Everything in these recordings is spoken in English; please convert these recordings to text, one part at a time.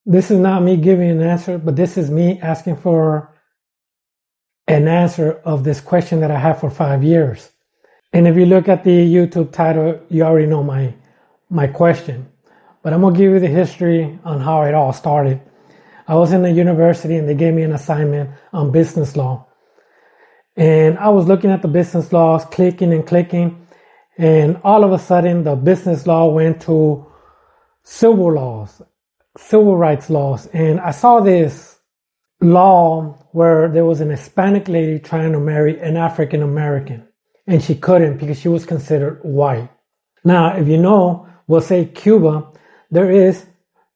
This is not me giving an answer, but this is me asking for an answer of this question that I have for 5 years. And if you look at the YouTube title, you already know my question. But I'm going to give you the history on how it all started. I was in the university and they gave me an assignment on business law. And I was looking at the business laws, clicking and clicking. And all of a sudden, the business law went to civil laws, civil rights laws. And I saw this law where there was an Hispanic lady trying to marry an African American. And she couldn't because she was considered white. Now, if you know, we'll say Cuba, there is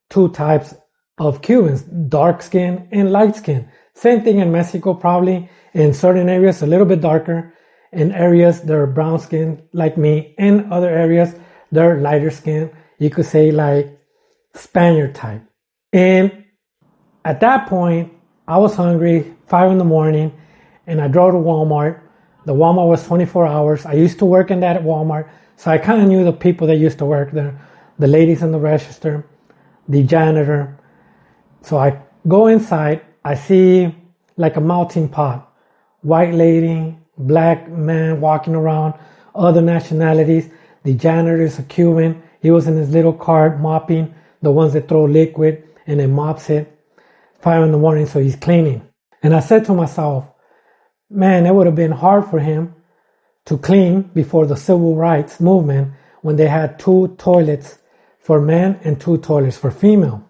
two types of Cubans, dark skin and light skin. Same thing in Mexico, probably in certain areas, a little bit darker. In areas, they're brown skin like me. In other areas, they're lighter skin. You could say like Spaniard type. And at that point, I was hungry, 5 in the morning, and I drove to Walmart. The Walmart was 24 hours. I used to work in that Walmart, so I kind of knew the people that used to work there, the ladies in the register, the janitor. So I go inside, I see like a melting pot, white lady, black man walking around, other nationalities. The janitor is a Cuban. He was in his little cart mopping, the ones that throw liquid and then mops it. 5 in the morning, so he's cleaning. And I said to myself, man, it would have been hard for him to clean before the civil rights movement when they had 2 toilets for men and 2 toilets for female.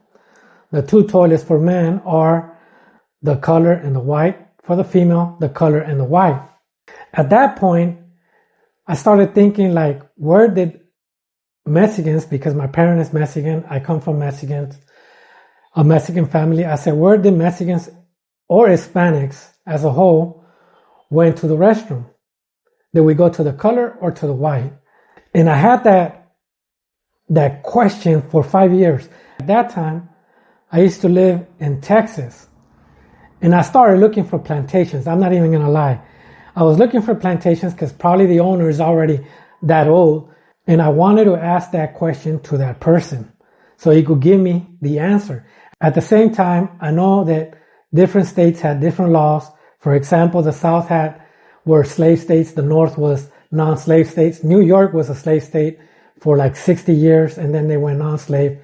The 2 toilets for men are the color and the white. For the female, the color and the white. At that point, I started thinking like, where did Mexicans, because my parent is Mexican, I come from Mexicans, a Mexican family. I said, where did Mexicans or Hispanics as a whole went to the restroom? Did we go to the color or to the white? And I had that question for 5 years. At that time, I used to live in Texas. And I started looking for plantations. I'm not even going to lie. I was looking for plantations because probably the owner is already that old. And I wanted to ask that question to that person so he could give me the answer. At the same time, I know that different states had different laws. For example, the South were slave states. The North was non-slave states. New York was a slave state for like 60 years, and then they went non-slave.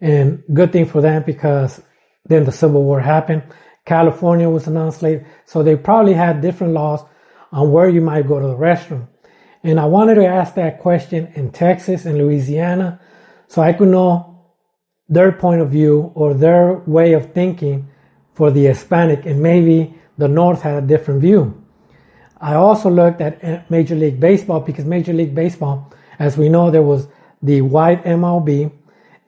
And good thing for them because then the Civil War happened. California was a non-slave. So they probably had different laws on where you might go to the restroom. And I wanted to ask that question in Texas and Louisiana so I could know their point of view or their way of thinking for the Hispanic, and maybe the North had a different view. I also looked at Major League Baseball because Major League Baseball, as we know, there was the white MLB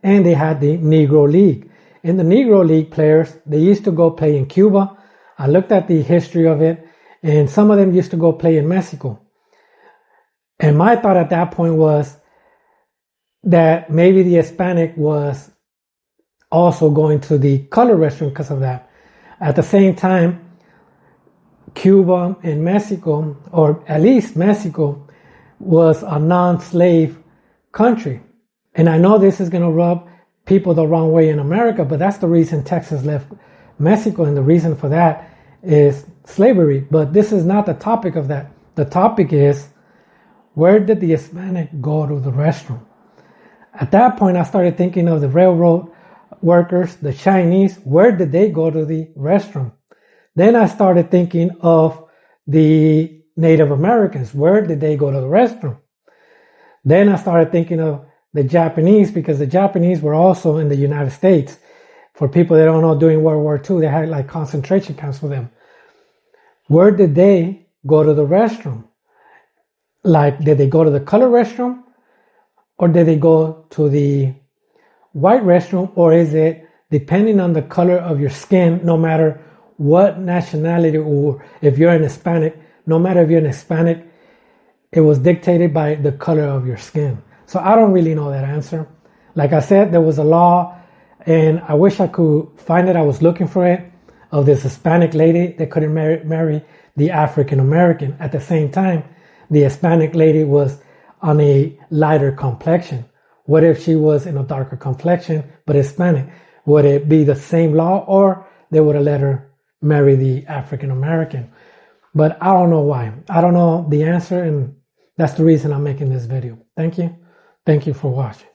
and they had the Negro League. In the Negro League players, they used to go play in Cuba. I looked at the history of it, and some of them used to go play in Mexico. And my thought at that point was that maybe the Hispanic was also going to the color restroom because of that. At the same time, Cuba and Mexico, or at least Mexico, was a non-slave country. And I know this is going to rub people the wrong way in America, but that's the reason Texas left Mexico, and the reason for that is slavery. But this is not the topic of that. The topic is, where did the Hispanic go to the restroom? At that point, I started thinking of the railroad workers, the Chinese. Where did they go to the restroom? Then I started thinking of the Native Americans. Where did they go to the restroom? Then I started thinking of the Japanese, because the Japanese were also in the United States. For people that don't know, during World War II, they had like concentration camps for them. Where did they go to the restroom? Like, did they go to the color restroom? Or did they go to the white restroom? Or is it depending on the color of your skin, no matter what nationality, or if you're an Hispanic, no matter if you're an Hispanic, it was dictated by the color of your skin. So I don't really know that answer. Like I said, there was a law, and I wish I could find it. I was looking for it, of this Hispanic lady that couldn't marry the African American. At the same time, the Hispanic lady was on a lighter complexion. What if she was in a darker complexion but Hispanic? would it be the same law, or they would have let her marry the African American? But I don't know why. I don't know the answer, and that's the reason I'm making this video. Thank you. Thank you for watching.